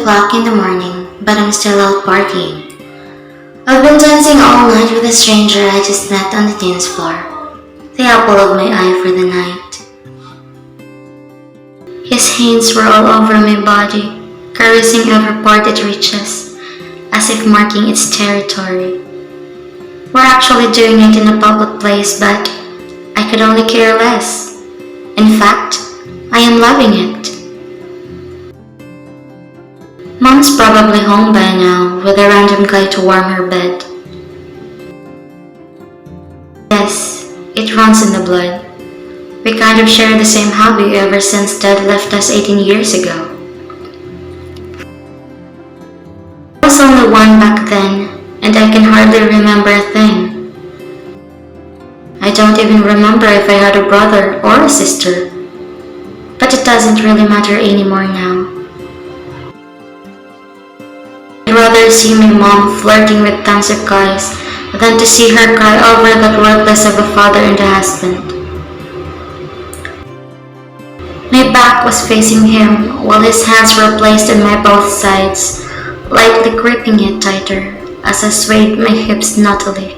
o'clock in the morning, but I'm still out partying. I've been dancing all night with a stranger I just met on the dance floor, the apple of my eye for the night. His hands were all over my body, caressing every part it reaches, as if marking its territory. We're actually doing it in a public place, but I could only care less. In fact, I am loving it. Mom's probably home by now with a random guy to warm her bed. Yes, it runs in the blood. We kind of share the same hobby ever since Dad left us 18 years ago. I was only one back then, and I can hardly remember a thing. I don't even remember if I had a brother or a sister, but it doesn't really matter anymore now. I'd rather see my mom flirting with tons of guys than to see her cry over that worthless of a father and a husband. My back was facing him while his hands were placed on my both sides, lightly gripping it tighter as I swayed my hips naughtily.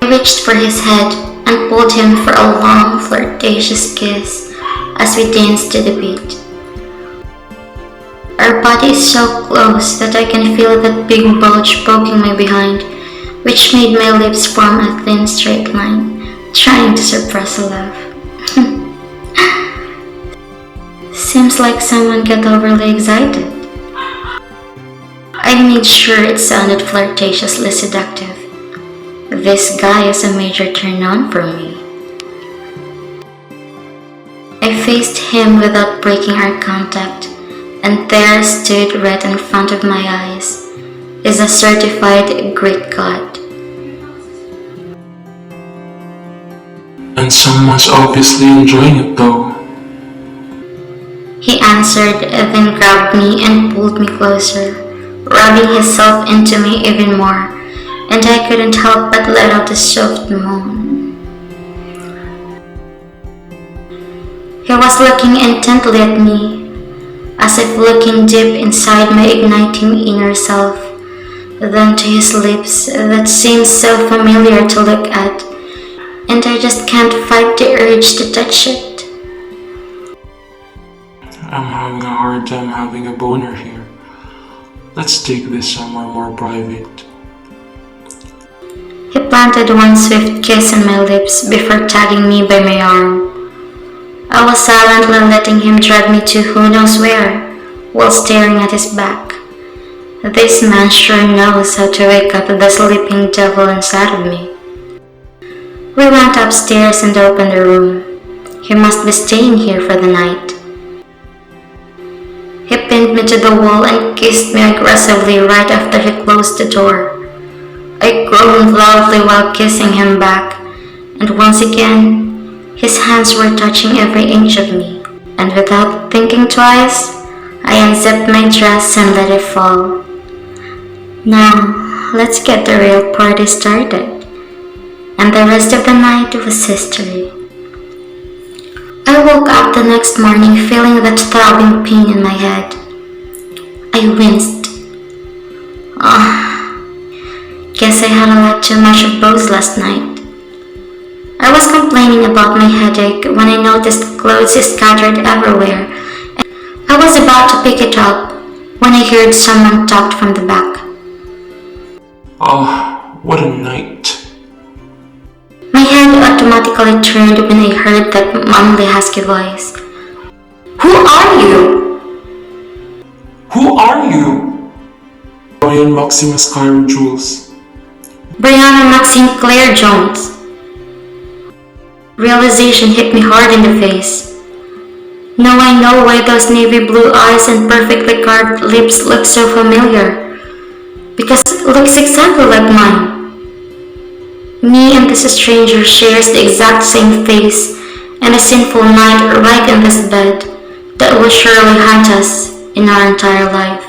I reached for his head and pulled him for a long, flirtatious kiss as we danced to the beat. Our bodies so close that I can feel that big bulge poking my behind, which made my lips form a thin straight line, trying to suppress a laugh. Seems like someone got overly excited. I made sure it sounded flirtatiously seductive. This guy is a major turn-on for me. I faced him without breaking eye contact, and there stood right in front of my eyes is a certified Greek god. And someone's obviously enjoying it though. He answered, then grabbed me and pulled me closer, rubbing himself into me even more, and I couldn't help but let out a soft moan. He was looking intently at me, as if looking deep inside my igniting inner self, then to his lips that seemed so familiar to look at, and I just can't fight the urge to touch it. I'm having a hard time having a boner here. Let's take this somewhere more private. He planted one swift kiss on my lips before tugging me by my arm. I was silently letting him drag me to who knows where, while staring at his back. This man sure knows how to wake up the sleeping devil inside of me. We went upstairs and opened the room. He must be staying here for the night. He pinned me to the wall and kissed me aggressively right after he closed the door. I groaned loudly while kissing him back, and once again, his hands were touching every inch of me, and without thinking twice, I unzipped my dress and let it fall. Now, let's get the real party started. And the rest of the night was history. I woke up the next morning feeling that throbbing pain in my head. I winced. Guess I had a lot too much of both last night. I was complaining about my headache when I noticed clothes scattered everywhere. I was about to pick it up when I heard someone talk from the back. Oh, what a night. My head automatically turned when I heard that mumbly husky voice. Who are you? Who are you? Brian Maximus Cairo Jules. Brianna Maxine Claire Jones. Realization hit me hard in the face. Now I know why those navy blue eyes and perfectly carved lips look so familiar. Because it looks exactly like mine. Me and this stranger shares the exact same face and a sinful night right in this bed that will surely haunt us in our entire life.